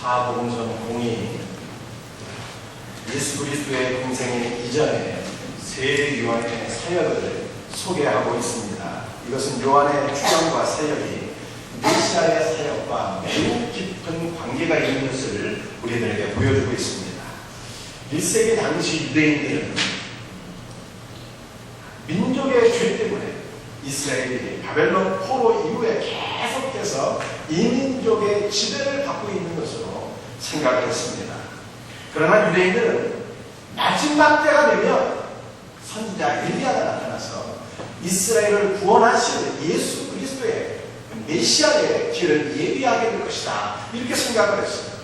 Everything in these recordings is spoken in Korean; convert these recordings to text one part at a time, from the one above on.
사복음서 공이 예수 그리스도의 공생의 이전에 세 요한의 사역을 소개하고 있습니다. 이것은 요한의 출현과 사역이 메시아의 사역과 매우 깊은 관계가 있는 것을 우리들에게 보여주고 있습니다. 1세기 당시 유대인들은 민족의 죄 때문에 이스라엘이 바벨론 포로 이후에 계속해서 이민족의 지배를 받고 있는 것으로 생각을 했습니다. 그러나 유대인들은 마지막 때가 되면 선지자 엘리야가 나타나서 이스라엘을 구원하실 예수 그리스도의 메시아의 길을 예비하게 될 것이다, 이렇게 생각을 했습니다.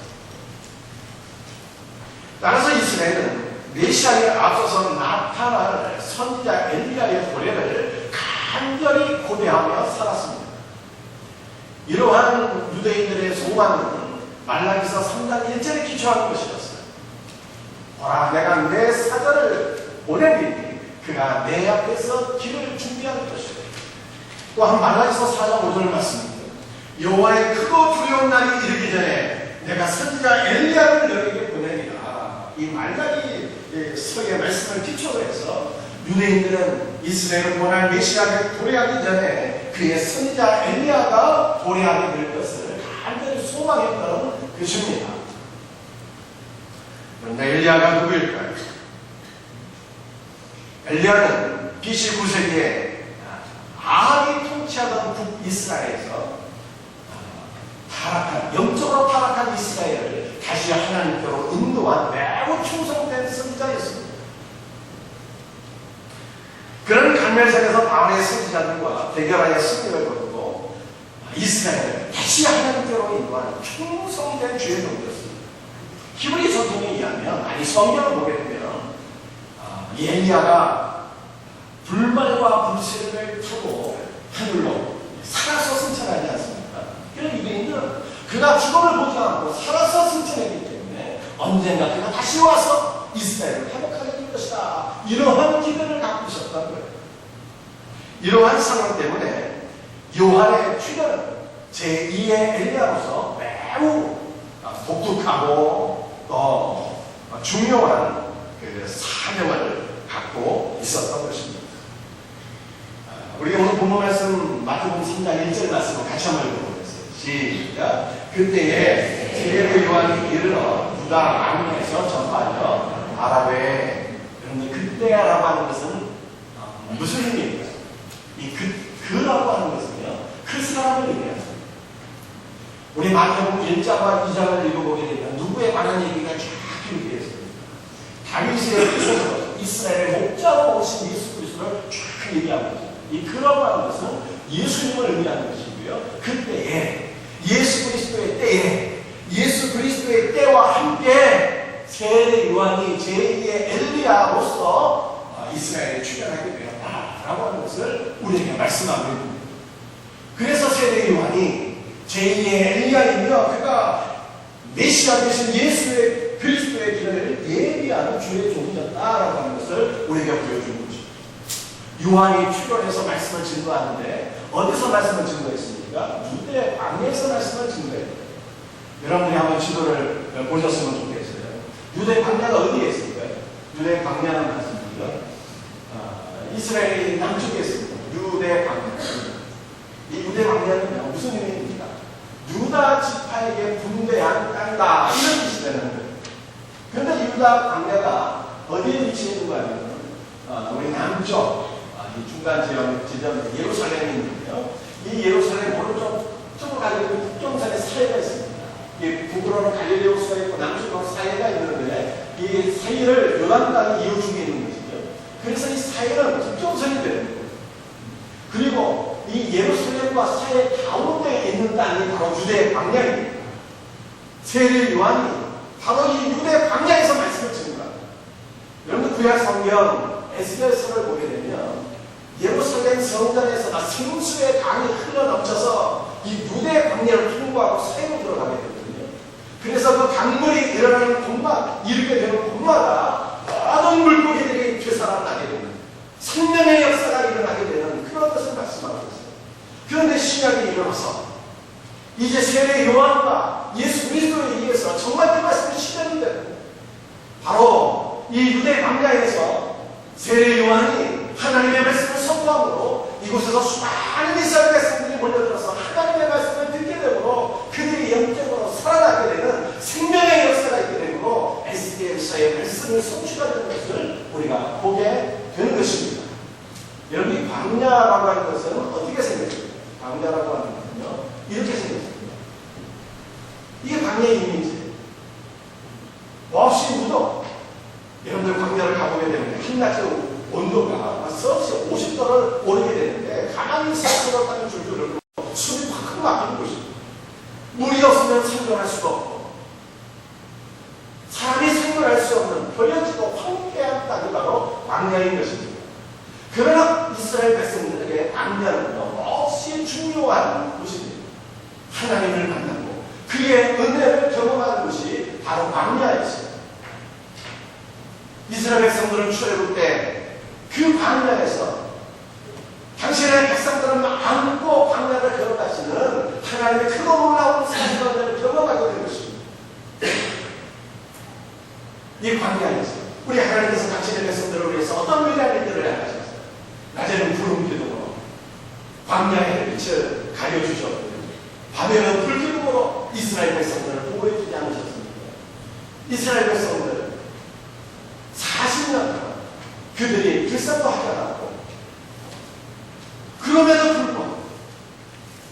따라서 이스라엘은 메시아에 앞서서 나타날 선지자 엘리야의 도래를 간절히 고대하며 살았습니다. 이러한 유대인들의 소망은 말라기서 3장 1절에 기초하는 것이었어요. 보라, 내가 내 사자를 보내리니 그가 내 앞에서 길을 준비하는 것이다. 또한 말라기서 4장 5절 말씀입니다. 여호와의 크고 두려운 날이 이르기 전에 내가 선지자 엘리야를 너에게 보내리라. 이 말라기 서의 말씀을 기초로 해서 유대인들은 이스라엘을 구원할 메시아가 도래하기 전에 그의 선지자 엘리야가 도래하게 될 것을 간절히 소망했던 것입니다. 그런데 엘리야가 누구일까요? 엘리야는 BC 9세기에 아합이 통치하던 북이스라엘에서 영적으로 타락한 이스라엘을 다시 하나님께로 인도한 매우 충성된 선지자였습니다. 그런 갈멜산에서 바울의 선지자들과 대결하여 승리를 거두고 이스라엘을 다시 하나님께로 인도한 충성된 주의 종이었습니다. 히브리 전통에 의하면, 성경을 보게 되면 이 엘리야가 불말과 불씨를 타고 하늘로 살아서 승천하지 않습니까? 그런 유대인들은 그가 죽음을 보지 않고 살아서 승천했기 때문에 언젠가 그가 다시 와서 이스라엘을 회복하게 될 것이다, 이러한 기대를 갖고 있었던 거예요. 이러한 상황 때문에 요한의 출현은 제2의 엘리야로서 매우 독특하고 또 중요한 그 사명을 갖고 있었던 것입니다. 우리가 오늘 본문 말씀 마태복음 3장 1절 말씀을 같이 한번 읽어보겠습니다. 시작. 그때에 세례 요한이 이르러 유다 왕에서 전파하여 아랍에, 그런데 그때라고 하는 것은 무슨 의미입니까? 이 그라고 하는 것은요, 그 사람을 의미합니다. 우리 마태복음 1장과 2장을 읽어보게 되면 누구에 관한 얘기가 쫙 이렇게 있습니다. 다윗의 후손으로 이스라엘의 목자로 오신 예수 그리스도를 쫙 얘기하고 있습니다. 이 그라고 하는 것은 예수님을 의미하는 것이고요. 그때에 예수 그리스도의 때에 예수 그리스도의 때와 함께 세례 요한이 제2의 엘리야로서 이스라엘에 출현하게 되었다라고 하는 것을 우리에게 말씀하고 있습니다. 그래서 세례 요한이 제2의 엘리야이며 그가 메시아 되신 예수의 그리스도의 길을 예비하는 주의 종이었다라고 하는 것을 우리에게 보여주는 것입니다. 요한이 출현해서 말씀을 증거하는데 어디서 말씀을 증거했습니까? 유대 광야에서 말씀을 증거했습니다. 여러분들이 한번 지도를 보셨으면 좋겠어요. 유대 광야가 어디에 있습니까? 유대 광야는 맞습니다. 이스라엘이 남쪽에 있습니다. 유대 광야. 이 유대 광야는 무슨 의미입니까? 유다 지파에게 분배한 땅이다, 이런 뜻이 되는 거예요. 그런데 유다 광야가 어디에 위치해 있는 거 아니에요? 우리 남쪽 이 중간 지점 예루살렘이 있는데요. 이 예루살렘 오른쪽으로 가려면 북경산에 사이가 있습니다. 이 북으로는 갈릴리 호수가 있고 남쪽으로 사이가 있는데 이 사이를 요단강이 이어주고 있는 것이죠. 그래서 이 사이는 북경선이 되는 거예요. 그리고 이 예루살렘과 사이 가운데에 있는 땅이 바로 유대 광야입니다. 세례 요한이 바로 이 유대 광야에서 말씀을 증거합니다. 여러분 구약 성경 에스겔서를 보게 되면 예루살렘 성전에서가 생수의 강이 흘러넘쳐서 이 유대 광야를 통과하고 사이로 들어가게 되거든요. 그래서 그 강물이 일어나는 곳마다, 이르게 되는 곳마다 모든 물고기들이 되살아나게 되는 생명의 역사가 일어나게 되는 그런 것을 말씀하고 있어요. 그런데 신약이 일어나서 이제 세례 요한과 예수 그리스도에 의해서 정말 그 말씀이 실현이 되고, 바로 이 유대 광야에서 세례 요한이 하나님의 말씀을 선포함으로 이곳에서 수많은 이스라엘 백성들이 몰려들어서 하나님의 말씀을 듣게 되므로 그들이 영적으로 살아나게 되는 생명의 역사가 있게 되므로 에스겔서의 말씀을 성취하는 것을 우리가 보게 되는 것입니다. 여러분, 이 광야라고 하는 것은 어떻게 생겼습니까? 광야라고 하는 것은요, 이렇게 생겼습니다. 이게 광야의 이미지. 없이 무덤. 여러분들 광야를 가보게 되는데 한낮에 온도가 수없이 50도를 오르게 되는데 가만히 있어서 땅이 줄줄 흐르고 숨이 팍 막히는 것입니다. 물이 없으면 생존할 수가 없고 사람이 생존할 수 없는 버려지고 황폐한 땅이 바로 광야인 것입니다. 그러나 이스라엘 백성들에게 광야는 몹시 중요한 곳입니다. 하나님을 만나고 그의 은혜를 경험하는 것이 바로 광야였습니다. 이스라엘 백성들은 출애굽 때 그 광야에서 당신의 백성들은 안고 광야를 걸어가시는 하나님의 크고 놀라운 사실을 경험하게 된 것입니다. 이 광야에서 우리 하나님께서 당신의 백성들을 위해서 어떤 위대한 일들을 하셨어요? 낮에는 구름 기둥으로 광야의 빛을 가려주셨고 밤에는 불기둥으로 이스라엘 백성들을 보호해주지 않으셨습니까? 이스라엘 백성들 40년 동안 그들이 불쌍도 하지 않았고 그럼에도 불구하고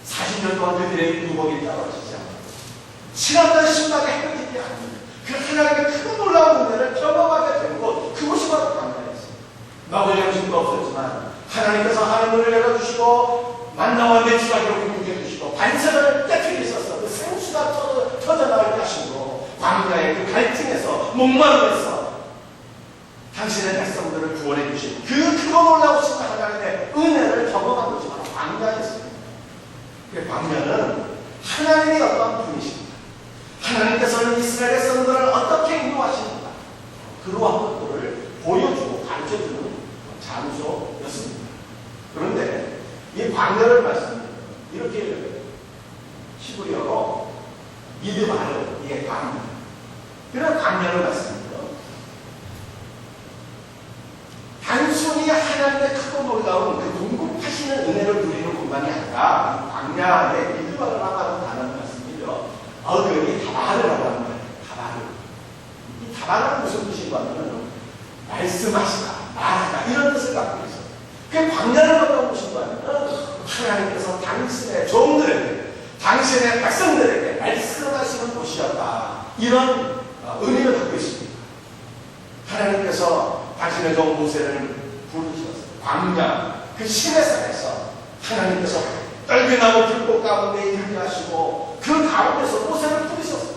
40년 동안 그들의 유복이 떨어지지 않고 지난날 심하게 헤어지지 않는 그 하나님의 크고 놀라운 은혜를 경험하게 된 곳, 그곳이 바로 광야였습니다. 먹을 양식도 없었지만 하나님께서 하늘문을 열어주시고 만나와 메추라기로 공급해 주시고 반석을 깨뜨리셔서 그 생수가 터져나오게 하시고 광야의 그 갈증에서 목마름에서 당신의 백성들을 구원해 주신 그 크고 놀라우신 하나님의 은혜를 경험한 것이 바로 광야였습니다. 그 광야는 하나님이 어떤 분이십니까? 하나님께서는 이스라엘 백성들을 어떻게 인도하십니까? 그러한 것들을 보여주고 가르쳐주는 장소였습니다. 그런데 이 광야를 말씀드립니다. 이렇게 히브리어로 미드바르, 이게 광야. 그런 광야를 말씀드립니다. 단순히 하나님의 크고 놀라운 그 공급하시는 은혜를 누리는 것만이 아니라 광야의 미드바르라고 하는 단어를 말씀드려 어근이 다바르라고 하는 거예요. 다바르. 이 다바르는 무슨 뜻인가 하면 말씀하시다, 말하다 이런 뜻을 갖고 있어요. 그 광야를 어떤 것인가 하면 하나님께서 당신의 종들에게 당신의 백성들에게 말씀하시는 곳이었다. 이런 의미를 갖고 있습니다. 하나님께서 당신의 종 모세를 부르셨어요. 광야, 그 시내산에서 하나님께서 떨기나무 불꽃 가운데 일게 하시고 그 가운데서 모세를 부르셨어요.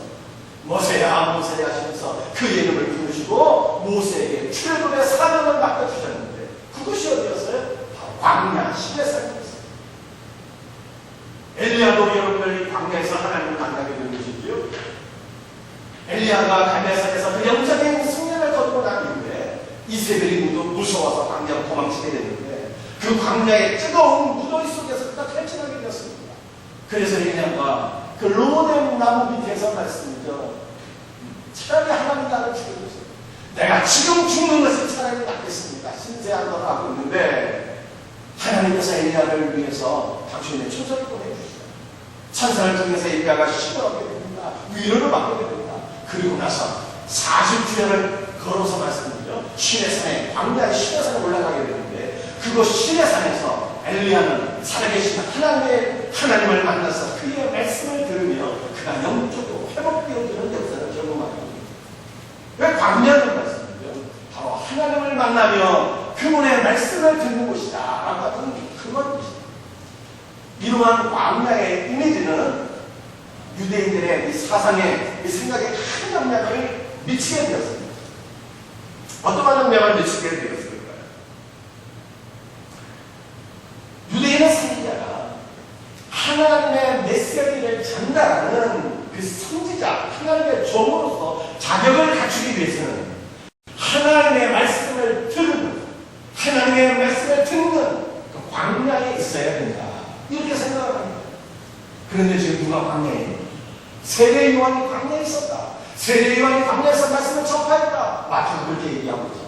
모세야, 모세야 하시면서 그의 이름을 부르시고 모세에게 출애굽의 사명을 맡겨주셨는데 그것이 어디였어요? 바로 광야, 시내산이었어요. 엘리야도 여러분들이 광야에서 하나님을 만나게 된 것이지요. 엘리야가 갈멜산에서 그 영적인 승리를 거두고 난 이후에 이세벨이 무서워서 광야로 도망치게 됐는데 그 광야의 뜨거운 무더위 속에서 그가 탈진하게 되었습니다. 그래서 엘리야가 그 로뎀 나무 밑에서 말씀이죠. 차라리 하나님 나를 죽여주세요. 내가 지금 죽는 것이 차라리 낫겠습니다. 신세한 걸 하고 있는데 하나님께서 엘리야를 위해서 당신의 천사를 보내주시죠. 천사를 통해서 엘리야가 힘을 얻게 됩니다. 위로를 받게 됩니다. 그리고 나서 40주년을 걸어서 말씀드리죠. 시내산에, 광야의 시내산에 올라가게 되는데 그곳 시내산에서 엘리야는 살아계신 하나님을 만나서 그의 말씀을 들으며 그가 영적으로 회복되어지는 역사를 경험하게 됩니다. 왜 광야를 말씀드리죠? 바로 하나님을 만나며 그분의 말씀을 듣는 곳이다 라고 하는 그런 곳이다. 이러한 광야의 이미지는 유대인들의 이 사상에, 이 생각에 큰 영향을 미치게 되었습니다. 어떠한 영향을 미치게 되었을까요? 유대인의 선지자가 하나님의 메시지를 전달하는 그 선지자, 하나님의 종으로서 자격을 갖추기 위해서는 하나님의 말씀을 들은, 하나님의 말씀을 듣는 그 광야에 있어야 된다. 이렇게 생각을 합니다. 그런데 지금 누가 광야에 있는? 세례 요한이 광야에 있었다. 세례 요한이 광야에서 말씀을 전파했다. 마태가 그렇게 얘기하고 있어.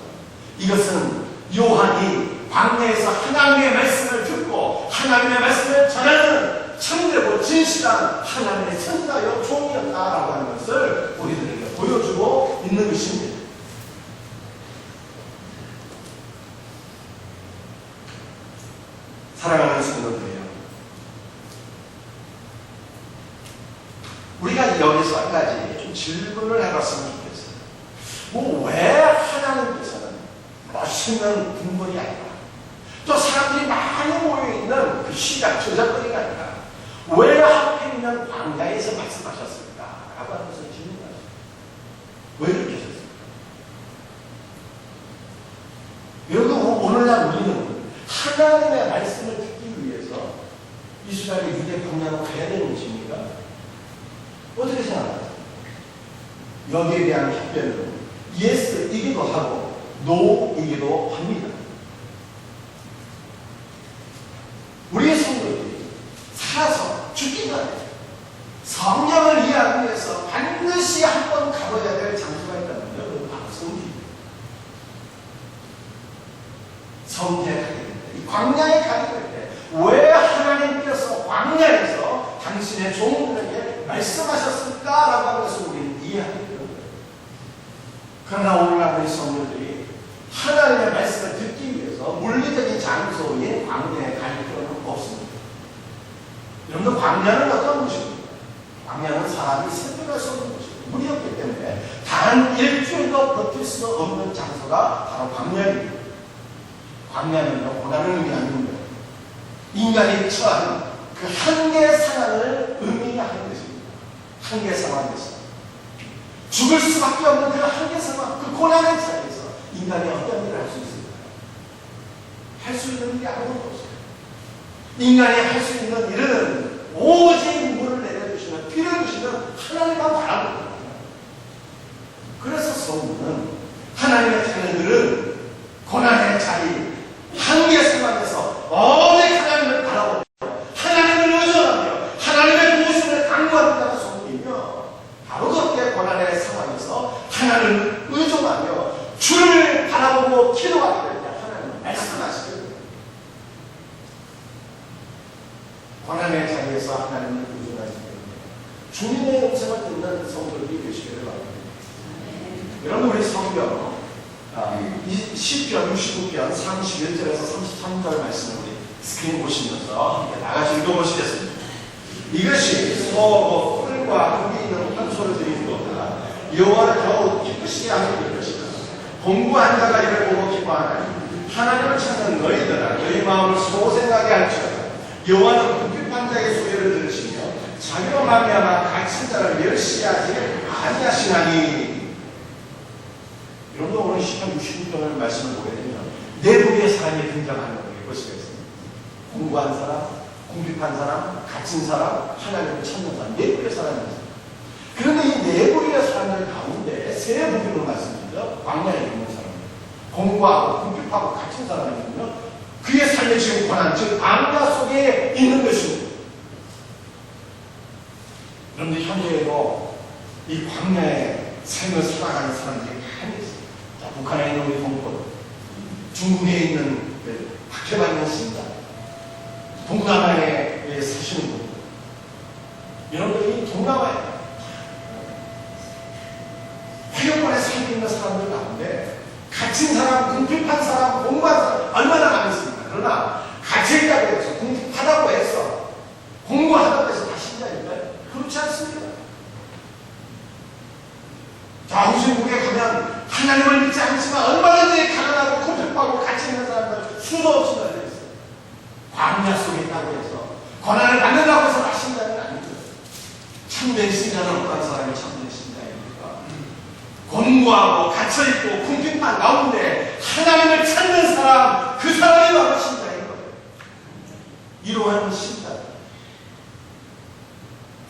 이것은 요한이 광야에서 하나님의 말씀을 듣고 하나님의 말씀을 전하는 참되고 진실한 하나님의 선자여 종이었다라고 하는 것을 우리들에게 보여주고 있는 것입니다. 사랑하는 성도들이요, 우리가 여기서 한 가지 좀 질문을 해봤으면 좋겠어요. 왜 하나님께서는 멋있는 궁궐이 아니라 또 사람들이 많이 모여있는 그 시작 저작거리가 아니라 왜 하필이면 광야에서 말씀하셨을까? 라고 하는 것을 질문하셨어요. 왜 그렇게 하셨을까? 여러분, 오늘날 우리는 하나님의 말씀을 듣기 위해서 이스라엘의 유대 광야로 가야 되는 것입니까? 어떻게 생각하세요? 여기에 대한 답변은 예스이기도 하고 노이기도 합니다. 우리의 성도들이 살아서 죽기 전에 성경을 이해하기 위해서 반드시 한 번 가봐야 될 장소가 있다면요, 여러분, 바로 성지입니다. 성지에 가게 될 때, 이 광야에 가게 될 때, 왜 하나님께서 광야에서 당신의 종들에게 말씀하셨을까라고 하는 것을 우리는 이해하게 되는 거예요. 그러나 오늘날 우리 성도들이 하나님의 말씀을 듣기 위해서 물리적인 장소인 광야에 갈 필요는 없습니다. 여러분들, 광야는 어떤 곳입니까? 광야는 사람이 생존할 수 없는 곳입니다. 물이 없기 때문에 단 일주일도 버틸 수 없는 장소가 바로 광야입니다. 광야는요, 고난을 의미하는 거예요. 인간이 처한 그 한계 상황을 의미하는 것입니다. 한계 상황에서 죽을 수밖에 없는 그 한계 상황, 그 고난의 자리에서 인간이 어떤 일을 할 수 있을까요? 할 수 있는 일이 아무것도 없어요. 인간이 할 수 있는 일은 오직 물을 내려주시는, 피를 주시는 하나님만 바라보는 거예요. 그래서 성도는, 하나님의 자녀들은 고난의 자리, 한계 상황에서 오직 하나님을 바라보며 하나님을 의존하며 하나님의 도우심을 강구하는 자가 성도이며, 바로 그렇게 고난의 상황에서 하나님을 의존하며 주를 바라보고 기도하게 될 때 하나님은 말씀하시게 됩니다. 고난의 자리에서 하나님을 의존하시게 됩니다. 주님의 음성을 듣는 성도들이 되시기를 바랍니다. 여러분, 우리 성경 시편 69편 31절에서 33절 말씀을 우리 스크린 보시면서 함께 나가서 읽어보시겠습니다. 이것이 서로 뿔과 흙이 있는 환소를 드리는 것보다 여호와를 더욱 기쁘시게 하는 것이다. 공부한 자가 이를 보고 기뻐하나니 하나님을 찾는 너희들아, 너희 마음을 소생하게 할지어다. 여호와는 궁핍한 자의 소리를 들으시며 자기로 말미암아 갇힌 자를 멸시하지 아니하시나니. 여러분도 오늘 시편 66편을 말씀을 보게 되면 네 부류의 사람이 등장하는 것을 볼 수가 있습니다. 공부한 사람, 궁핍한 사람, 갇힌 사람, 하나님을 찾는 사람, 네 부류의 사람이 있습니다. 그런데 이 네 부류의 사람들 가운데 세 부류로 말씀드리죠. 광야에 있는 사람, 공부하고 궁핍하고 갇힌 사람이거든요. 그의 삶의 지금 고난, 즉 광야 속에 있는 것입니다. 그런데 현재에도 이 광야의 삶을 살아가는 사람들이 많이 있습니다. 북한에 있는 우리 동포들, 중국에 있는 박해받는 신자, 동남아에 사시는 분들, 여러분들이 동남아에 해역권에 살고 있는 사람들 가운데 갇힌 사람, 궁핍한 사람, 공부한 사람 얼마나 많이 있습니까? 그러나 갇혀있다고 해서, 궁핍하다고 해서, 공부하다고 해서 다 신자인가요? 그렇지 않습니다. 자, 우주국에 가면 하나님을 믿지 않지만 얼마든지 가난하고 궁핍하고 갇혀 있는 사람들 수도 없이 널려 있어요. 광야 속에 있다고 해서 고난을 받는다고 해서 다 신자는 아니죠. 참된 신자는 어떤 사람이 참된 신자입니까? 곤고하고 갇혀있고 궁핍한 가운데 하나님을 찾는 사람, 그 사람이 바로 신자인 거예요. 이러한 신자.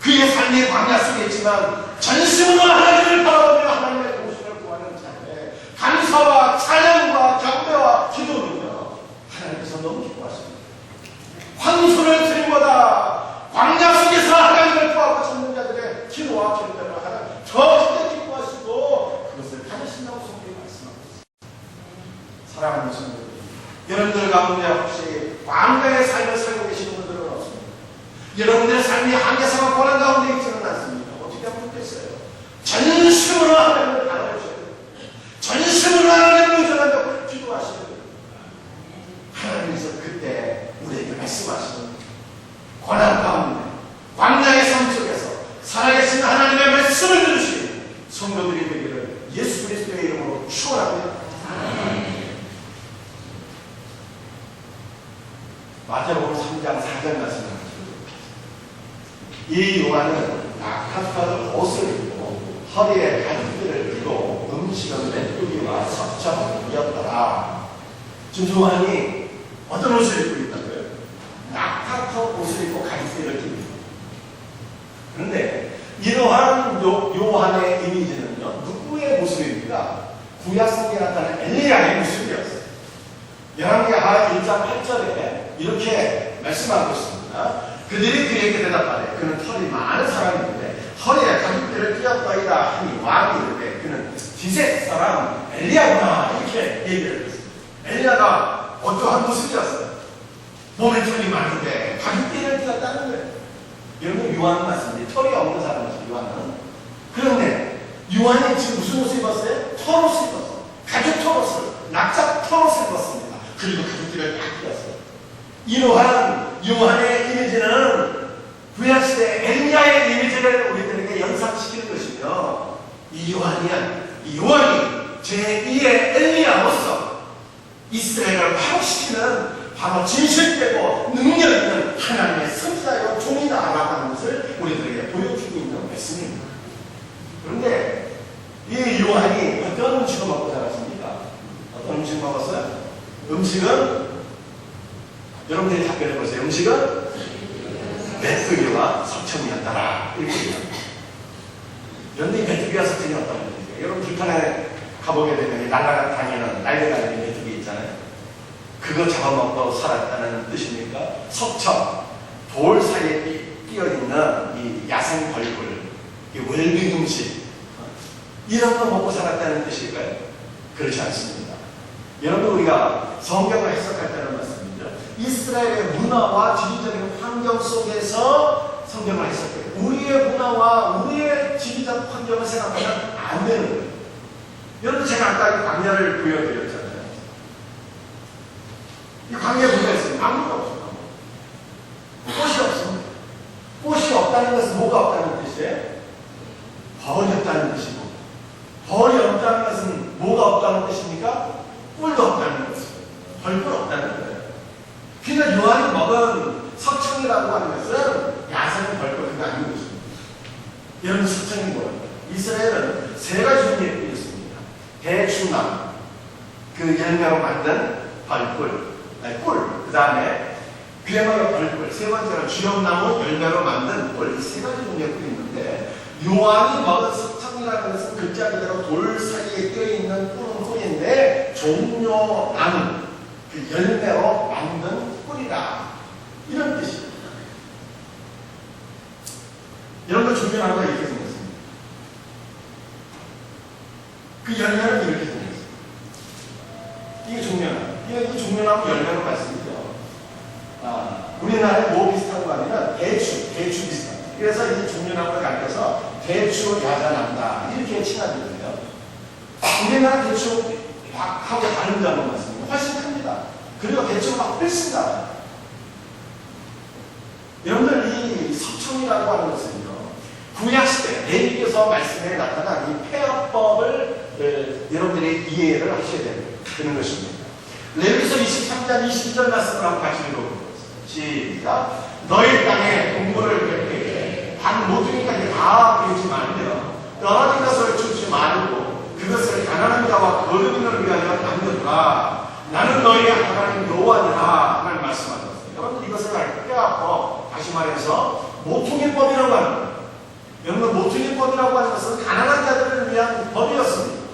그의 삶이 광야 속에 있지만 전심으로 하나님을 바라보며 하나님의 도우심을 구하는 자에 감사와 찬양과 경배와 기도는요, 하나님께서 너무 기뻐하십니다. 황소를 드림보다 광야 속에서 여러분들 가운데 혹시 광야의 삶을 살고 계시는 분들은 없습니다. 여러분들의 삶이 한계상과 고난 가운데 있지는 않습니다. 어떻게 하면 좋겠어요? 전심으로 하나님을 바라보셔야 돼요. 전심으로 하나님을 의존하며 기도하셔야 돼요. 하나님께서 그때 우리에게 말씀하시는 고난 가운데 광야의 삶 속에서 살아계신 하나님의 말씀을 들으시는 성도들이 되기를 예수 그리스도의 이름으로 축원합니다. 마태복음 3장 4절 말씀을 이 요한은 낙타털 옷을 입고 허리에 가죽띠를 띠고 음식은 메뚜기와 석청이었더라. 지금 요한이 어떤 옷을 입고 있다고요? 낙타털 옷을 입고 가죽띠를 띠고 있다. 그런데 이러한 요한의 이미지는요, 누구의 모습입니까? 구약성경에 나타난 엘리야의 모습이었어요. 열왕기하 1장 8절에 이렇게 말씀하고 있습니다. 그들이 그에게 대답하되 그는 털이 많은 사람인데 허리에 가죽띠를 띄었더이다 하니 왕이 이르되 그는 디셋 사람 엘리야구나 이렇게 얘기를 했습니다. 엘리야가 어떠한 모습이었어요? 몸에 털이 많은데 가죽띠를 띄었다는 거예요. 여러분 요한은 맞습니다. 털이 없는 사람이죠. 요한은. 그런데 요한이 지금 무슨 옷을 입었어요? 털옷을 입었어요. 가죽 털옷을, 낙자 털옷을 입었습니다. 그리고 가죽띠를 다 띄었어요. 이러한 요한의 이미지는 구약시대 엘리야의 이미지를 우리들에게 연상시키는 것이며 이 요한이 제2의 엘리야로서 이스라엘을 회복시키는 바로 진실되고 능력 있는 하나님의 선지자요 종이다라고 하는 것을 우리들에게 보여주고 있는 말씀입니다. 그런데 이 요한이 어떤 음식을 먹고 자랐습니까? 어떤 음식 먹었어요? 음식은 여러분들이 답변해보세요. 음식은 메뚜기와 석청이었더라. 이렇게 얘기합니다. 그런데 메뚜기와 석청이 어떤 겁니까? 여러분 불편에 가보게 되면 날아다니는 날개달린 메뚜기 있잖아요. 그거 잡아먹고 살았다는 뜻입니까? 석청, 돌 사이에 끼어있는 이 야생 벌꿀, 이 웰빙 음식, 이런 거 먹고 살았다는 뜻일까요? 그렇지 않습니다. 여러분 우리가 성경을 해석할 때는 맞습니다. 이스라엘의 문화와 지리적인 환경 속에서 성경을 해석해요. 우리의 문화와 우리의 지리적 환경을 생각하면 안 되는 거예요. 여러분 제가 아까 광야를 보여드렸잖아요. 이 광야에 뭐가 있어요? 아무것도 없어요. 꽃이 없습니다. 꽃이 없다는 것은 뭐가 없다는 뜻이에요? 벌이 없다는 뜻이고, 벌이 없다는 것은 뭐가 없다는 뜻입니까? 꿀도 없다는 것이에요. 벌꿀 없다는 거예요. 그러니까 요한이 먹은 석청이라고 하는 것은 야생 벌꿀 그거 아닌 것입니다. 여러분 석청이 뭐예요? 이스라엘은 세 가지 종류의 있습니다. 대추나무, 그 열매로 만든 벌꿀, 꿀, 그 다음에 그야말로 벌꿀, 세 번째로 주염나무 열매로 만든 꿀, 이 세 가지 종류의 꿀이 있는데 요한이 먹은 석청이라는 것은 글자 그대로 돌 사이에 껴있는 꿀은 꿀인데 종려나무, 그 열매로 만든 꿀이다. 이런 뜻입니다. 여러분 종려나무가 이렇게 생겼습니다. 그 열매는 이렇게 생겼습니다. 이게 종려나무. 이 종려나무 열매로 말씀이죠. 우리나라에 뭐 비슷한 거 아니면 대추 비슷한. 그래서 이 종려나무를 가려서 대추 야자난다 이렇게 칭하거든요. 우리나라 대추하고 다른 점은 맞습니다. 훨씬 큽니다. 그리고 대추가 훨씬 나아요. 여러분들 이 석청이라고 하는 것은요, 구약시대 레위기서 말씀에 나타난 이 폐업법을 여러분들이 이해를 하셔야 되는 것입니다. 레위기서 23장 20절 말씀을 한번 같이 읽어보겠습니다. 시작. 너희 땅에 동물을 뵙게 단 모퉁이까지 다 베지 말며 떨어진 것을 주지 말고 그것을 가난한 자와 거르비를 위하여 남겨두라. 나는 너희의 하나님 여호와니라 하나님 말씀하셨어요. 여러분 이것을 폐업법, 다시 말해서 모퉁이법이라고 하는 거예요. 여러분 모퉁이법이라고 하는 것은 가난한 자들을 위한 법이었습니다.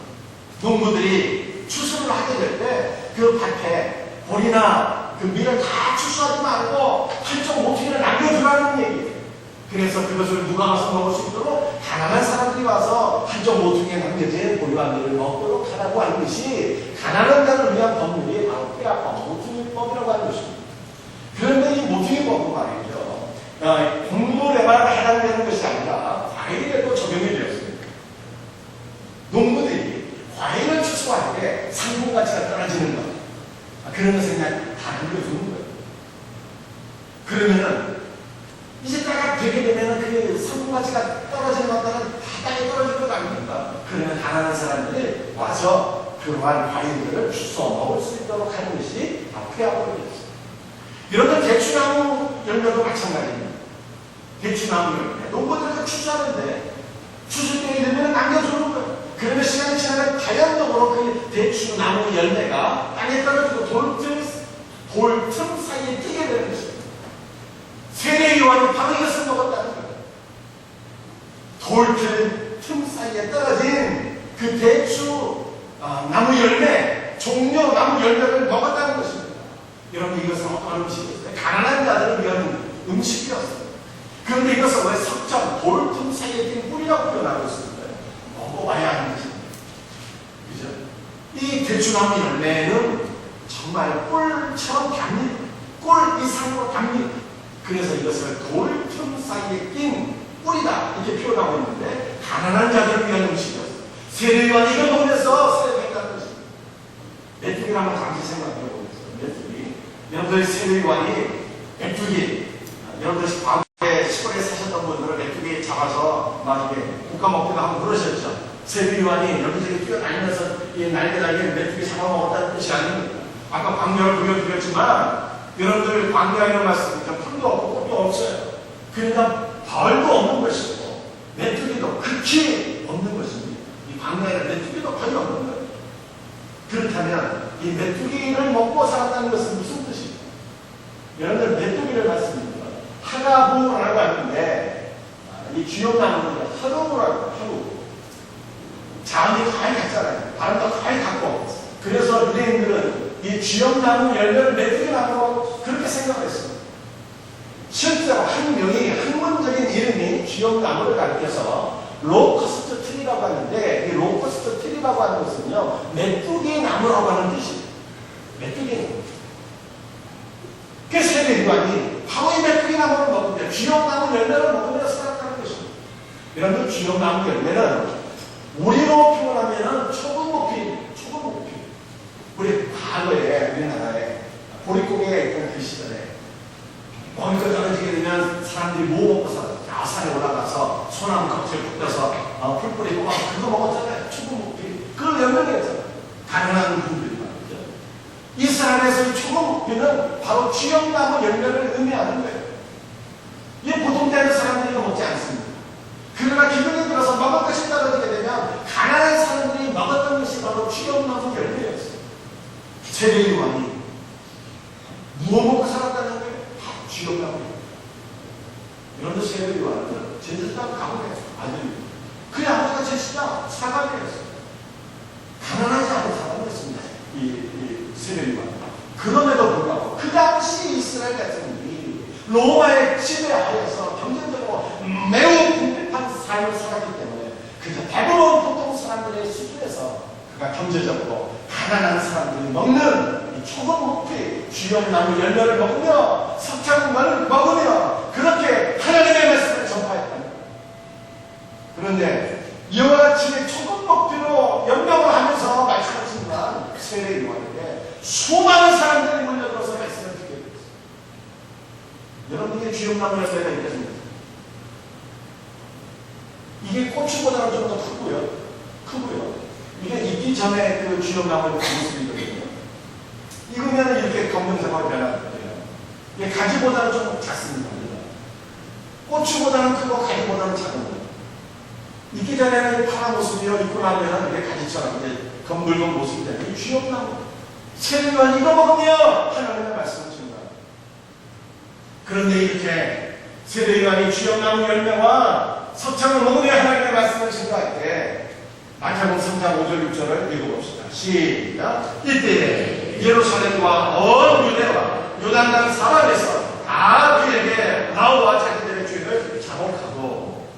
농부들이 추수를 하게 될 때 그 밭에 볼이나 그 밀을 다 추수하지 말고 한쪽 모퉁이를 남겨두라는 얘기예요. 그래서 그것을 누가 와서 먹을 수 있도록 가난한 사람들이 와서 한 한쪽 모퉁이에 남겨진 보리와 밀을 먹도록 하라고 하는 것이 가난한 자를 위한 법률이 바로 폐하법 모퉁이법이라고 하는 것입니다. 그런데 이 모퉁이법은 말이죠. 곡물에만 해당되는 것이 아니라 과일에도 적용이 되었습니다. 농부들이 과일을 추수할 때 상품 가치가 떨어지는 것, 그런 것을 그냥 다 늘려주는 거예요. 그러면은 이제 때가 되게 되면은 그 상품 가치가 떨어지는 것들은 바닥에 떨어질 것 아닙니까? 그러면 가난한 사람들이 와서 그러한 과일들을 주워 먹을 수 있도록 하는 것이 다 폐하법이었어요. 이런 대추나무 열매도 마찬가지입니다. 대추나무 열매, 농부들도 추수하는데 추수 때에 되면 남겨주는 거예요. 그러면 시간이 지나면 자연적으로 그 대추나무 열매가 땅에 떨어지고 돌틈 사이에 뛰게 되는 것입니다. 세례 요한이 바로 이것을 먹었다는 거예요. 돌틈 사이에 떨어진 그 대추 나무 열매, 종려 나무 열매를 먹었다는 것입니다. 여러분, 이것은 어떤 음식이었어요? 가난한 자들을 위한 음식이었어요. 그런데 이것은 왜 석전, 돌틈 사이에 낀 꿀이라고 표현하고 있습니다. 먹어봐야 하는 것입니다. 그죠? 이 대추나무 열매는 정말 꿀처럼 답니다. 꿀 이상으로 답니다. 그래서 이것을 돌틈 사이에 낀 꿀이다 이렇게 표현하고 있는데, 가난한 자들을 위한 음식이었어요. 세례요한이 이걸 먹으면서 세례했다는 것입니다. 메뚜기를 한번 잠시 생각해 보겠습니다. 메뚜기. 여러분들 세례요한이 메뚜기, 여러분들 과거에 시골에 사셨던 분들은 메뚜기 잡아서 막 이렇게 볶아 먹기도 하고 그러셨죠. 세례요한이 여기저기 뛰어다니면서 이 날개달게 메뚜기 잡아먹었다는 뜻이 아닙니다. 아까 광야를 보여드렸지만 여러분들 광야에는 말씀입니다. 풀도 없고 꽃도 없어요. 그러니까 벌도 없는 것이고 메뚜기도 극히 없는 것입니다. 이 광야에는 메뚜기도 거의 없는 거예요. 그렇다면 이 메뚜기를 먹고 살았다는 것은 무슨 뜻입니까? 여러분들 메뚜기를 봤습니까? 하가부라고 하는데 이 주역나무는 하루부라고 하루. 자음이 가히 같잖아요. 발음도 가히 같고. 그래서 유대인들은 이 주역나무 열매를 메뚜기나무로 그렇게 생각했습니다. 실제로 한 명이 학문적인 이름이 주역나무를 가리켜서 로커스트 트리라고 하는데, 이 로커스트 트리라고 하는 것은요 메뚜기 나무라고 하는 뜻이에요. 메뚜기 나무. 그 세례요한이 바로 이 메뚜기 나무를 먹으며 주역나무 열매를 먹으며 살았다는 것입니다. 여러분, 주역나무 열매는 우리로 표현하면 초금목피. 우리 과거에 우리나라에 보릿고개에 있던 그 시절에 먹이가 떨어지게 되면 사람들이 뭐 먹고 살아요? 야산에 올라가서 소나무 껍질 굽혀서 풀 뿌리고 막 그거 먹었잖아요. 초금목피. 그걸 연명했잖아요. 가난한 분들이 말이죠. 이스라엘에서 이 초금목피는 바로 주역나무 열매를 의미하는 거예요. 이게 보통 되는 사람들이 먹지 않습니다. 그러나 기분이 들어서 먹을 것이 떨어지게 되면 가난한 사람들이 먹었던 것이 바로 주역나무 열매였어요. 세례요한이 무엇 먹고 살았다는 거예요? 다 주역나무. 여러분들 세례요한은 제주도 가보세요. 아들이. 그 아버지가 제수자 사관이었어요. 가난하지 않은 사람이었습니다. 이 세례요한. 그럼에도 불구하고 그 당시 이스라엘 백성들이 로마의 지배하에서 경제적으로 매우 궁핍한 삶을 살았기 때문에 그저 대부분 보통 사람들의 수준에서 그가 경제적으로 가난한 사람들이 먹는 이 초금목피 주역나무 열매를 먹으며 석창만을 먹으며 그렇게 하나님의 말씀을 전파했다. 그런데 이와 같이 초금목피로 연명을 하면서 말씀하신다 세례요한에게 수많은 사람들이 몰려들어서 말씀을 듣게 됐습니다. 여러분에게 주역나무 열매가 있겠습니까? 이게 고추보다는 좀 더 크고요. 이게 익기 전에 그 주역나무의 모습이거든요. 익으면 이렇게 검정색으로 변하거든요. 이게 가지보다는 좀 작습니다. 고추보다는 크고 가지보다는 작은 거예요. 익기 전에는 파란 모습이요. 익고 나면 이게 가지처럼 이제 검붉은 모습이 되는 이 주역나무. 세례요한이 이거 먹으며 하나님의 말씀을 준다. 그런데 이렇게 세례요한이 주역나무 열매와 석창을 먹으며 하나님의 말씀을 증거할 때 마태복음 3장 5절 6절을 읽어봅시다. 시작. 이때 예루살렘과 온 유대와 요단강 사방에서 다 그에게 나와 자기들의 죄를 자복하고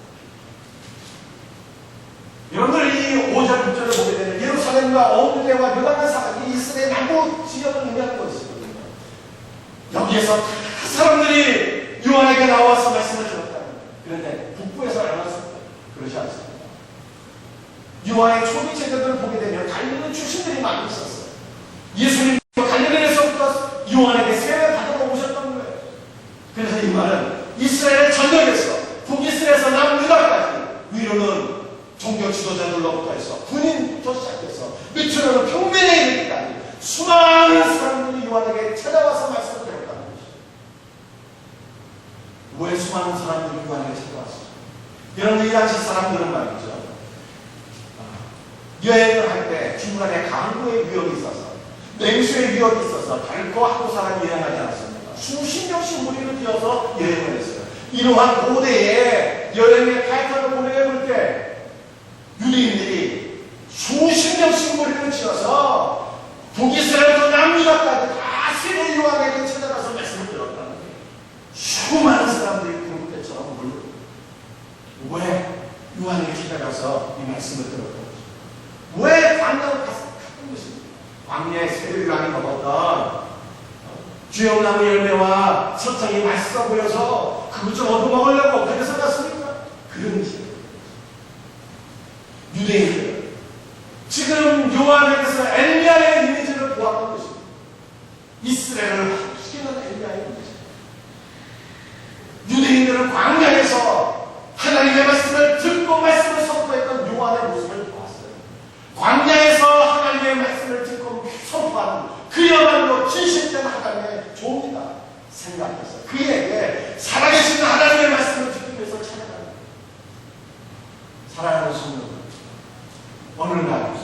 여러분들 이 5절 6절을 보게 되면 예루살렘과 어울레와 요단강 사막이 이스라엘 남부 지역을 의미하는 것이거든요. 여기에서 사람들이 요한에게 나와서 말씀을 들었다는 거예요. 그런데 북부에서 나왔습니다. 그러지 않습니다. 요한의 초기 제자들을 보게 되면 갈릴리 출신들이 많이 있었어요. 예수님 갈릴리에서부터 요한에게 세례를 받으러 오셨던 거예요. 그래서 이 말은 이스라엘의 전역에서 북이스라엘에서 남유다까지 위로는 종교 지도자들로부터 해서 군인부터 시작해서 밑으로는 평민에 이르기까지 수많은 사람들이 요한에게 찾아와서 말씀을 들었다는 것이죠. 왜 수많은 사람들이 요한에게 찾아왔어요? 여러분 이 당시 사람들은 말이죠. 여행을 할 때 중간에 강도의 위협이 있어서 냉수의 위협이 있어서 결코 한국 사람이 여행하지 않았습니다. 수십 명씩 무리를 지어서 여행을 했어요. 이러한 고대에 여행의 타이틀을 보내볼 때 유대인들이 수십 명씩 무리를 지어서 북이스라엘부터 남유다까지 다 세례 요한에게 찾아가서 말씀을 들었다는 거예요. 수많은 사람들이 구름대처럼 몰려. 왜 요한에게 찾아가서 이 말씀을 들었던 거죠? 왜 광야를 갔던 것입니까? 광야에 세례 요한이 먹었던 주영나무 열매와 설탕이 맛있어 보여서 그것 좀 얻어먹으려고 그래서 갔습니까? 그런 것입니다. 유대인들 지금 요한에게서 엘리야의 이미지를 보았던 것입니다. 이스라엘을 바꾸시는 엘리야의 이미지. 유대인들은 광야에서 하나님의 말씀을 듣고 말씀을 선포했던 요한의 모습을 보았어요. 광야에서 하나님의 말씀을 듣고 선포하는 그야말로 진실된 하나님의 종이다 생각해서 그에게 살아계신 하나님의 말씀을 듣기 위해서 찾아갑니다. 사랑하는 성도들, 어느 날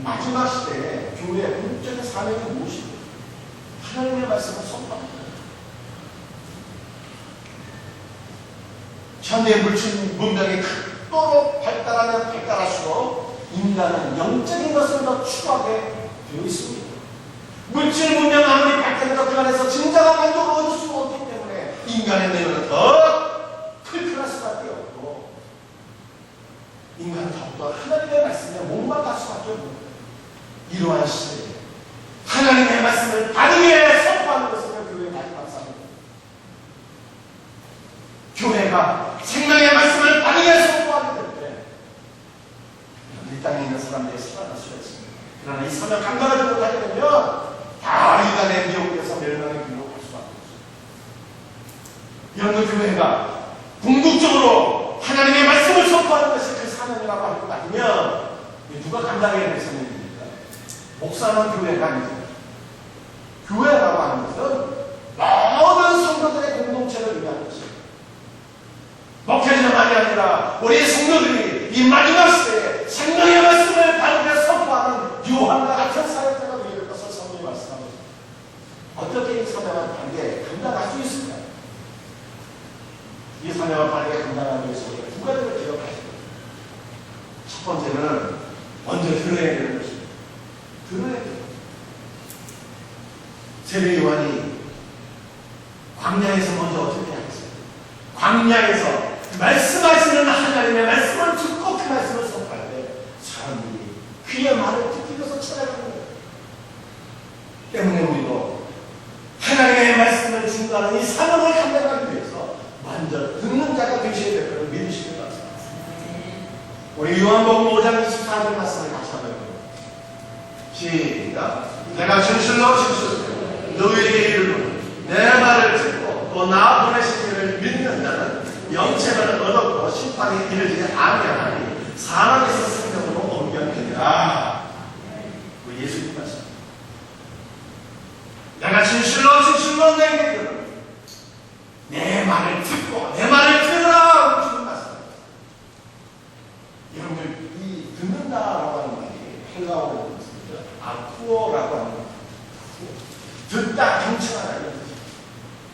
마지막 시대에 교회의 본적인 사명이 무엇입니까? 하나님의 말씀을 선포합니다. 현대의 물질 문명이 극도로 발달하면 발달할수록 인간은 영적인 것을 더 추구하게 되어 있습니다. 물질 문명 아무리 발달해도 그 안에서 진정한 만족을 얻을 수 없기 때문에 인간의 내면은 더 클클할 수밖에 없고 인간은 더욱더 하나님의 말씀에 목마를 수밖에 없는 거예요. 이러한 시대에 하나님의 말씀을 바르게 선포하는 것은 교회의 마지막 사명입니다. 교회가 생명의 말씀을 바르게 선포하게 될 때 이 땅에 있는 사람들이 살아날 수가 있습니다. 그러나 이 사명 감당하지 못하게 되면 다 인간의 미혹에서 멸망의 길로 갈 수밖에 없습니다. 이런 교회가 궁극적으로 하나님의 말씀을 선포하는 것이 그 사명이라고 할 것 같으면 누가 감당해야 될 사명입니까? 목사는 교회가 아니죠. 교회라고 하는 것은 모든 성도들의 공동체를 의미하는 것입니다. 목회자만이 아니라 우리 성도들이 이 마지막 시대에 생명의 말씀을 바르게 선포하는 요한과 같은 사역자가 되는 것을 성경이 말씀합니다. 어떻게 이 사명을 바르게 감당할 수 있을까요? 이 사명을 바르게 감당하기 위해서 우리가 두 가지를 기억하셔야 됩니다. 첫 번째는 먼저 들어야 되는 것입니다. 들어야 돼요. 세례 요한이 광야에서 먼저 어떻게 하겠어요? 광야에서 말씀하시는 하나님의 말씀을 듣고 그 말씀을 선포할 때 사람들이 그의 말을 듣기 위해서 찾아가는 거예요. 때문에 우리도 하나님의 말씀을 준다는 이 사명을 감당하기 위해서 먼저 듣는 자가 되셔야 될 것을 믿으시기 바랍니다. 우리 요한복음 5장 24절 말씀을 같이 한번 해볼까요? 시작. 내가 진실로 너희에게 이르노니 내 말을 듣고 또 나 보내신 이를 믿는 자는 영생을 얻었고 심판에 이르지 아니하나니 사람에서 생명으로 옮겨지리라. 우리 예수님 말씀. 내가 진실로 너희에게 이르노니 내 말을 듣고 내 말을 들으라. 주는 말씀. 여러분들 이 듣는다라고 하는 말이 헬라어로 아쿠어라고 하는 것. 듣다, 경청하다 이런 뜻이죠.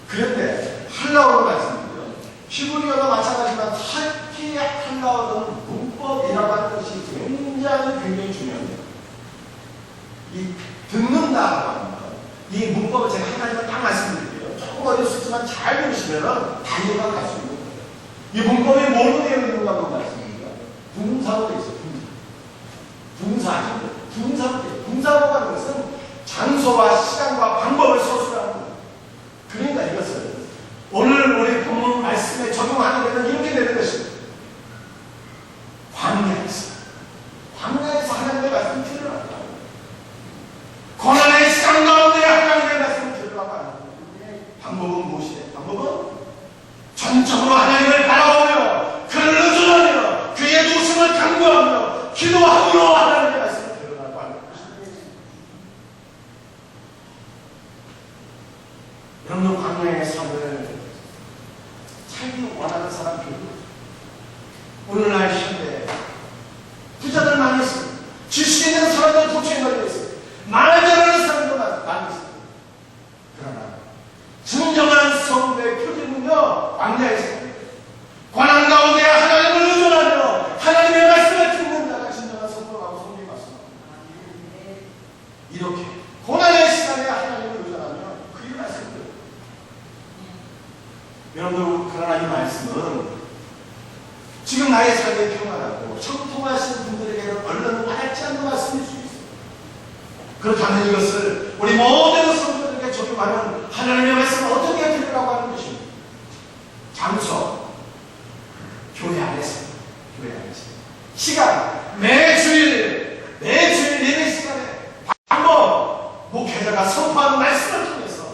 그런데 헬라어로 말씀드려요. 히브리어도 마찬가지지만 특히 헬라어는 문법이라고 하는 것이 굉장히 중요합니다. 이 듣는다라고 하는 것, 이 문법을 제가 한 가지만 딱 말씀드릴게요. 조금 어려울 수 있지만 잘 들으시면 다 이해가 갈 수 있는 거예요. 이 문법이 뭘로 되어 있는가 하는 말씀입니다. 분사로 되어 있어요. 분사. 분사라고 하는 것은 장소와 시간과 방법을 서술하는 거예요. 그러니까 이것을 오늘 우리 본문 말씀에 적용하게 되면 이렇게 되는 것입니다. 광야에서 하나님의 말씀을 들으라고 하는 거예요. 고난의 시간 가운데 하나님의 말씀을 들으라고 하는 거예요. 방법은 무엇이에요? 방법은 전적으로 하나님을 바라보며 그를 의존하며 그의 도심을 간구하며 기도함으로 하나님의 말씀을 들으라고 하는 것입니다. 여러분, 광야의 삶을 살기 원하는 사람 별로 없어요. 오늘날 현대 부자들 많이 있습니다. 지식 있는 사람들 도처에 걸려 있습니다. 말 잘하는 사람도 많이 있습니다. 그러나 진정한 성도의 표징은요, 광야의 삶이에요. 고난 가운데 하나님을 의존하며 하나님의 말씀을 듣는 자가 진정한 성도라고 성경이 말씀합니다. 이렇게 고난의 시간에 하나님을 의존하며 그의 말씀을 들어요. 여러분들, 그러나 이 말씀은 지금 나의 삶에 평안하고 청통하신 분들에게는 얼른 와닿지 않는 말씀일 수 있어요. 그렇다면 이것을 우리 모든 성도들에게 적용하면 하나님의 말씀을 어떻게 들으라고 하는 것입니다. 장소, 교회 안에서, 시간, 매주일 예배 시간에 방법, 목회자가 선포하는 말씀을 통해서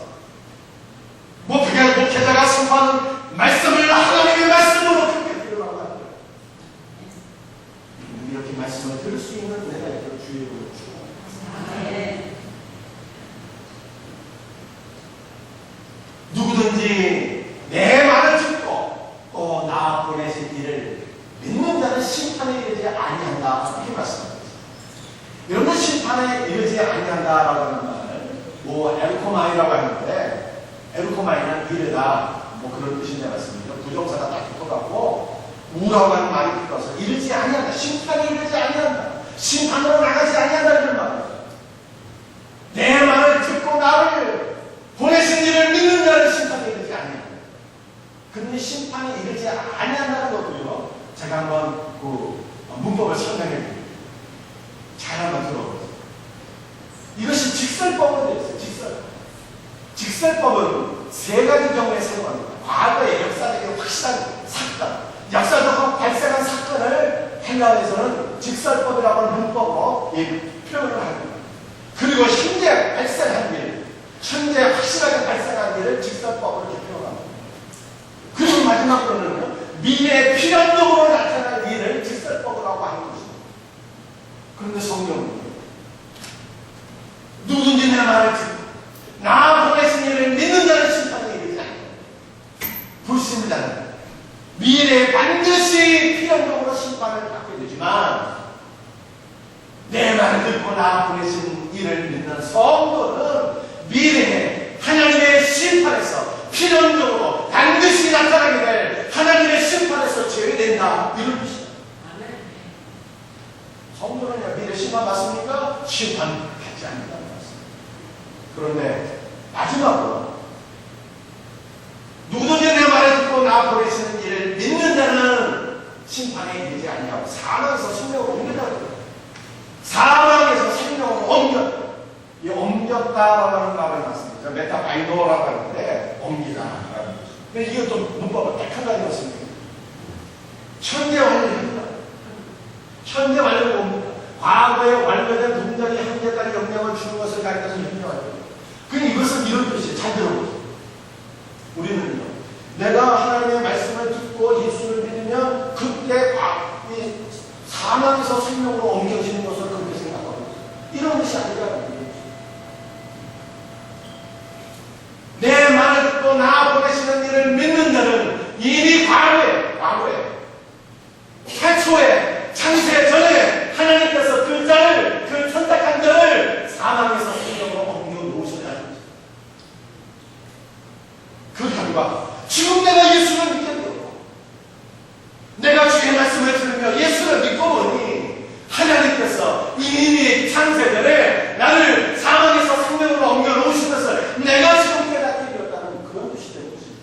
목회자가 선포하는 말씀을 하나님의 말씀으로 그렇게 들으라고 하는 거예요. 이렇게 말씀을 들을 수 있는 은혜가 있도록 주의 이름으로 축원합니다. 누구든지 내 말을 듣고 또 나 보내신 이를 믿는 자는 심판에 이르지 아니한다, 이렇게 말씀합니다. 여러분, 심판에 이르지 아니한다라고 하는 말을 엘코마이라고 하는데, 엘코마이는 이르다 그런 뜻인데 말씀이죠. 부정사가 딱 붙어갖고 우라고 하는 말이 붙어서 이르지 아니한다, 심판에 이르지 아니한다, 심판으로 나가지 아니한다, 이런 말이에요. 내 말을 듣고 나를 보내신 이를 믿는 자는 심판에 이르지 아니한다. 그런데 심판에 이르지 아니한다는 것도요, 제가 한번 그 문법을 설명해 드릴게요. 잘 한번 들어보세요. 이것이 직설법으로 되어 있어요. 직설법은 세 가지 경우에 사용합니다. 과거의 역사적인 확실한 사건, 역사적으로 발생한 사건을 헬라어에서는 직설법이라고 하는 문법으로 표현을 합니다. 그리고 현재 발생한 일, 현재 확실하게 발생한 일을 직설법으로 이렇게 표현합니다. 그리고 마지막으로는 미래에 필연적으로 나타날 일을 직설법이라고 하는 것입니다. 그런데 성경은 누구든지 내 말을 듣고 나 보내신 일을 믿는 자는 심판에 이르지 않는다. 불신자는 미래에 반드시 필연적으로 심판을 받게 되지만 내 말을 듣고 나 보내신 일을 믿는 성도는 미래에 하나님의 심판에서 필연적으로 반드시 나타나게 될 하나님의 심판에서 제외된다, 이런 뜻이다. 성도는 미래 심판 받습니까? 심판받지 않는다는 말씀. 그런데 마지막으로 누구든지 내 말을 듣고 나 보내시는 일을 믿는 자는 심판에 이르지 아니하고 사망에서 생명으로 옮겨다. 사망에서 생명으로 옮겼다. 이 옮겼다라고 하는 말을 맞습니다. 메타바이노라고 하는데 옮기다라는 것입니다. 근데 이것도 문법을 딱 한 가지 넣습니다. 현재 완료입니다. 현재 완료를 옮긴다. 과거에 완료된 동작이 현재까지 영향을 주는 것을 가리켜서 현재 완료. 그럼 이것은 이런 뜻이에요. 잘 들어보세요. 우리는요, 내가 하나님의 말씀을 듣고 예수를 믿으면 그때 사망에서 생명으로 옮겨지는 것을 그렇게 생각하고 이런 것이 아니라 내 말을 듣고 나 보내시는 일을 믿는 자는 이미 과거에 태초에 창세 전에 하나님께서 그 자를, 그 선택한 자를 사망에서 생명으로 옮겨 놓으셨다는 거죠. 그 결과 지금 내가 예수를 믿게 되고 내가 주의 말씀을 들으며 예수를 믿고 보니 하나님께서 이미 창세 전에 나를 사망에서 생명으로 옮겨 놓으신 것을 내가 지금 깨닫게 되었다는 그런 뜻이 되는 것입니다.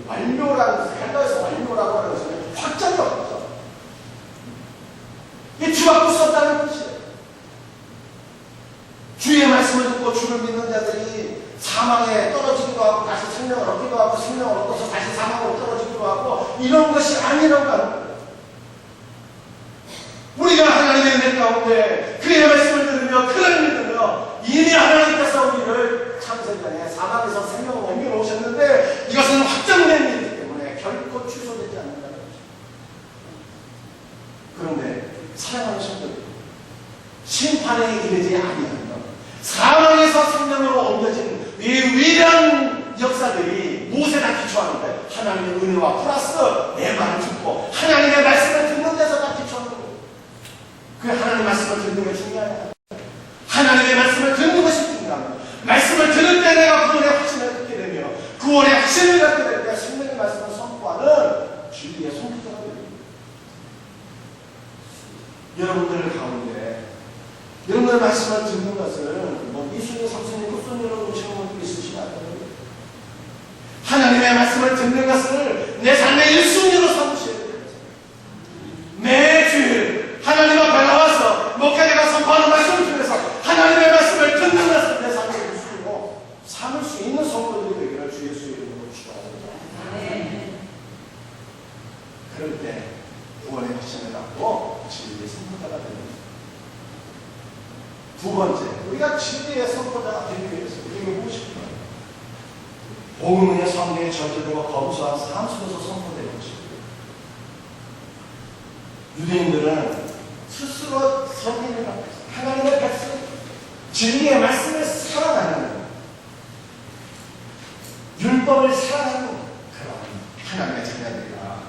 완료라는 것은 헬라에서 완료라고 하는 것은 확장이 없죠. 떨어지기도 하고 생명을 얻어서 다시 사망으로 떨어지기도 하고 이런 것이 아니라고 하는 거예요. 우리가 하나님의 은혜 가운데 그의 말씀을 들으며 그를 믿으며 이미 하나님께서 우리를 창세전에 사망에서 생명을 옮겨놓으셨는데 이것은 확정된 일이기 때문에 결코 취소되지 않는다는 거죠. 그런데 사랑하는 성도들, 심판에 이르지 아니하며 사망에서 생명으로 옮겨진 이 위대한 역사들이 무엇에 다 기초하는데 하나님의 은혜와 플러스 내 말을 듣고 하나님의 말씀을 듣는 데서 다 기초하는 거예요. 그 하나님의 말씀을 듣는 게 중요해요. 하나님의 말씀을 듣는 것이 중요합니다. 말씀을 들을 때 내가 구원의 확신을 갖게 되며 구원의 확신을 갖게 될 때 생명의 말씀을 선포하는 진리의 선포자가 됩니다. 여러분들 가운데 여러분의 말씀을 듣는 것은 뭐 2순위, 3순위, 9순위로 보시는 분들이 있으시면 안 됩니다. 하나님의 말씀을 듣는 것을 내 삶의 1순위로 삼으셔야 됩니다. 매주 하나님 앞에 나와서 목회자가 선포하는 말씀을 통해서 하나님의 말씀을 듣는 것을 내 삶의 1순위로 삼을 수 있는 성도들이 되기를 주 예수의 이름으로 축원합니다. 그럴 때 구원의 확신을 갖고 진리의 선포자가 됩니다. 두 번째, 우리가 진리의 선포자가 되기 위해서 우리에게 무엇입니까? 복음의 성경에 전제되고 거부서한 삶 속에서 선포되는 것입니다. 유대인들은 스스로 선민을 갖고 하나님의 백성, 진리의 말씀을 사랑하는 율법을 사랑하는 그런 하나님의 자녀들이라.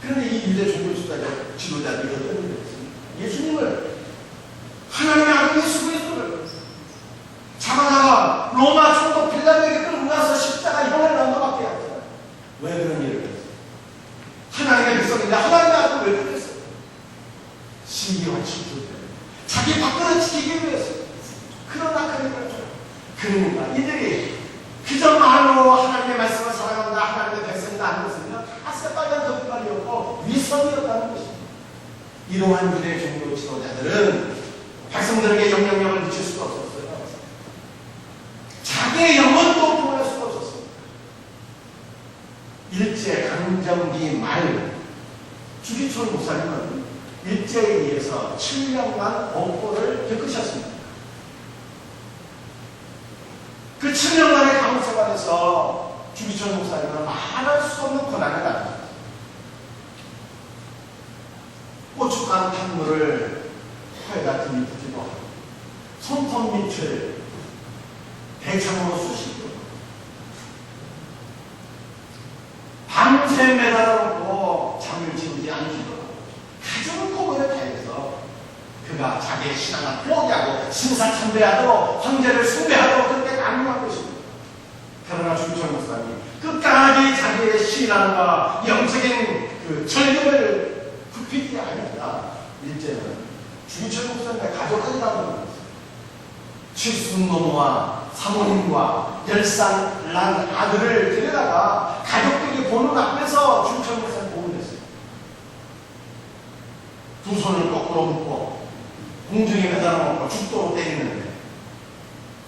그런데 이 유대 종교 지도자들이 어떤 일을 했습니까? 예수님을 하나님의 아들 예수 그리스도를 잡아다가 로마 총독 빌라도에게 끌고 가서 십자가형을 넘겨받게 하잖아요. 왜 그런 일을 했어요? 하나님의 백성인데 하나님의 아들 왜 그랬어요? 신기와 질투 때문에 자기 밥그릇 지키기 위해서 그런 악한 일을 했죠. 그러니까 이들이 그저 말로 하나님의 말씀을 사랑한다, 하나님의 백성이다 하는 것은요 다 새빨간 덧발이었고 위선이었다는 것입니다. 이러한 유대 종교 지도자들은 백성들에게 영향력을 미칠 수가 없었어요. 자기의 영혼도 구원할 수가 없었어요. 일제 강점기 말 주기철 목사님은 일제에 의해서 7년간 억고를 겪으셨습니다. 그 7년간의 감옥 생활에서 주기철 목사님은 말할 수 없는 고난을 당했습니다. 고춧가루 탄물을 코에다 들이붓기도 하고 손톱 밑을 대창으로 쑤시고 밤새 매달아놓고 잠을 지우지 않기도 하고 가정 고문을 당해서 그가 자기의 신앙을 포기하고 신사참배하도록 황제를 숭배하도록 그렇게 강요한 것입니다. 그러나 주기철 목사님 끝까지 자기의 신앙과 영적인 그 절경을 굽히지 아니하다. 일제는 주기철 목사님의 가족까지 다 보는 칠순노모와 사모님과 10살 난 아들을 데려다가 가족들이 보는 앞에서 주기철 목사님 고문했어요. 두 손을 거꾸로 묶고 공중에 매달아 놓고 죽도로 때리는데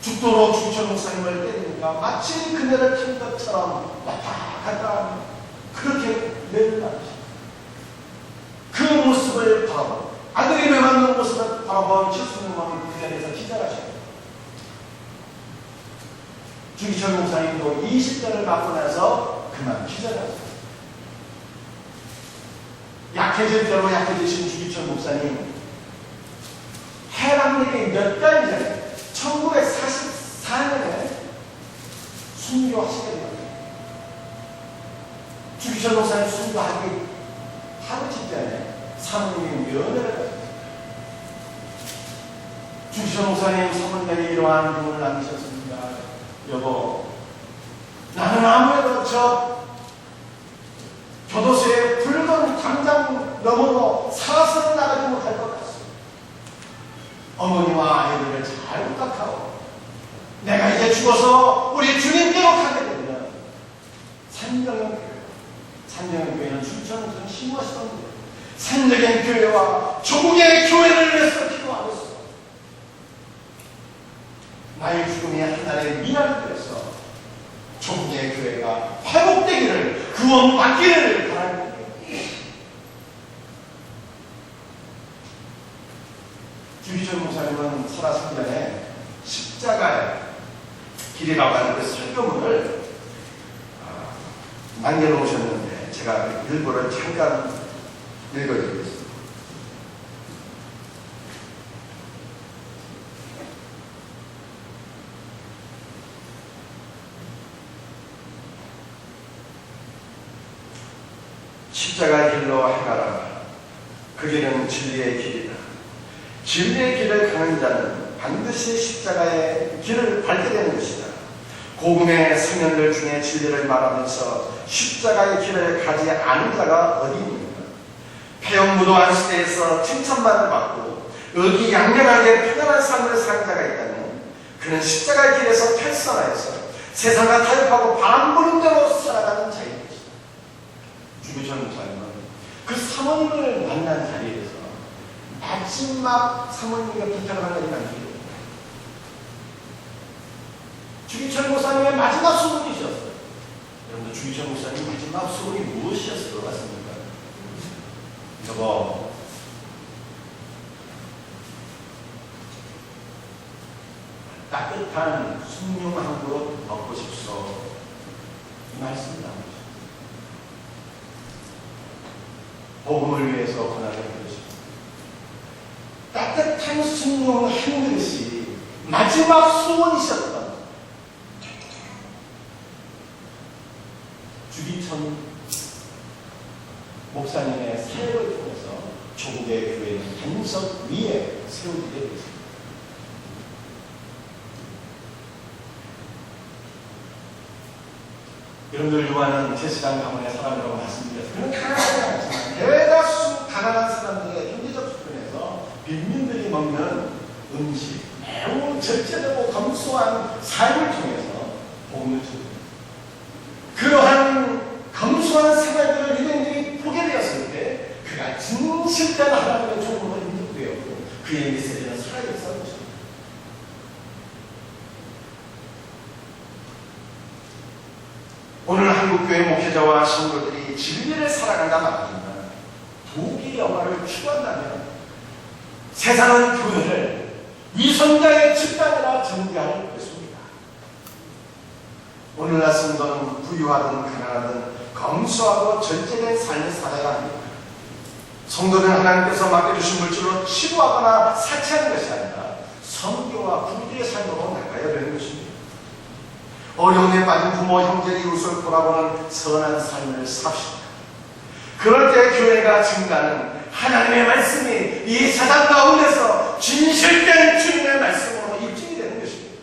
죽도로 주기철 목사님을 때리니까 마치 그네를 탄 것처럼 왔다 갔다 그렇게 매를 나르십니다. 그 모습을 바라보고 아들이 매맞는 모습을 바라본 칠순노모는 그 자리에서 기절하십니다. 주기철 목사님도 20대를 맞고 나서 그만 기절하셨습니다. 약해질 대로 약해지신 주기철 목사님 해방일이 몇 달 전에 1944년에 순교하시게 됩니다. 주기철 목사님 순교하기 하루 직전에 사모님이 면회를 했습니다. 주기철 목사님 사모님에게 이러한 문을 남기셨습니다. 여보, 나는 아무래도 저 교도소의 붉은 광장 너머로 살아서 나가지 못할 것 같습니다. 어머니와 아이들을 잘 부탁하고 내가 이제 죽어서 우리 주님께로 가게 되면 산정교회는 춘천에서 심으셨던 산정의 교회와 조국의 교회를 위해서 기도하고 있습니다. 나의 죽음이 하나의 미랄을 위해서 당신의 교회가 회복되기를, 구원받기를 바랍니다. 주기철 목사님은 살아선 전에 십자가의 길이라고 하는 그 설교문을 남겨놓으셨는데 제가 일부를 잠깐 읽어드리겠습니다. 십자가의 길로 행하라. 그 길은 진리의 길이다. 진리의 길을 가는 자는 반드시 십자가의 길을 밟게 되는 것이다. 복음의 성현들 중에 진리를 말하면서 십자가의 길을 가지 않은 자가 어디 있는가? 폐영무도한 시대에서 칭찬만을 받고 의기양양하게 편안한 삶을 사는 자가 있다면 그는 십자가의 길에서 탈선하여서 세상과 타협하고 바람 부는 대로 살아가는 자입니다. 주기철 목사님은 그 사모님을 만난 자리에서 마지막 사모님에게 부탁을 하는 일이 아니에요. 주기철 목사님의 마지막 소원이셨어요. 여러분들 주기철 목사님 마지막 소원이 무엇이었을 것 같습니까? 여보, 따뜻한 숭늉 한 그릇 먹고 싶소. 이 말씀입니다. 복음을 위해서 고난을 받으십니다. 따뜻한 숭늉 한 그릇이 마지막 소원이셨던 주기천 목사님의 사역을 통해서 조국의 교회는 반석 위에 세워지게 되었습니다. 여러분들 요한은 제사장 가문의 사람이라고 말씀드렸습니다. 그는 가난하지 않지만 대다수 가난한 사람들의 경제적 수준에서 빈민들이 먹는 음식, 매우 절제되고 검소한 삶을 통해서 복음을 전합니다. 그러한 검소한 생활들을 유대인들이 보게 되었을 때 그가 진실된 하나님의 종으로 인정되었고 그의 메시지는 살아있었던 것입니다. 오늘 한국교회 목회자와 성도들이 진리를 살아간다 말하지만 부귀 영화를 추구한다면 세상은 교회를 위선자의 집단이라 정죄할 것입니다. 오늘날 성도는 부유하든 가난하든 검소하고 절제된 삶을 살아야 합니다. 성도는 하나님께서 맡겨주신 물질로 치부하거나 사치하는 것이 아니라 선교와 불교의 삶으로 나가야 되는 것입니다. 어려움에 빠진 부모, 형제, 이웃을 돌아보는 선한 삶을 삽시다. 그럴 때 교회가 증가하는 하나님의 말씀이 이 세상 가운데서 진실된 주님의 말씀으로 입증이 되는 것입니다.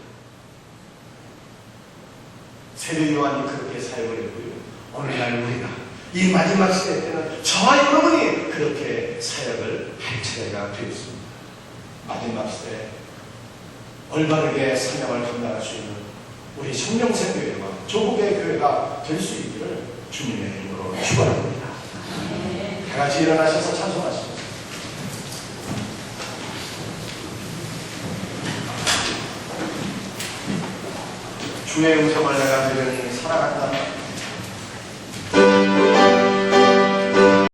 세례 요한이 그렇게 사역을 했고요. 오늘날 우리가 이 마지막 시대 때는 저와 여러분이 그렇게 사역을 할 차례가 되었습니다. 마지막 시대 올바르게 사명을 감당할 수 있는 우리 성령생교회와 조국의 교회가 될 수 있기를 주님의 이름으로 축원합니다. 다 같이 일어나셔서 찬송하십시오. 주의 음성을 내가 들으니 살아간다.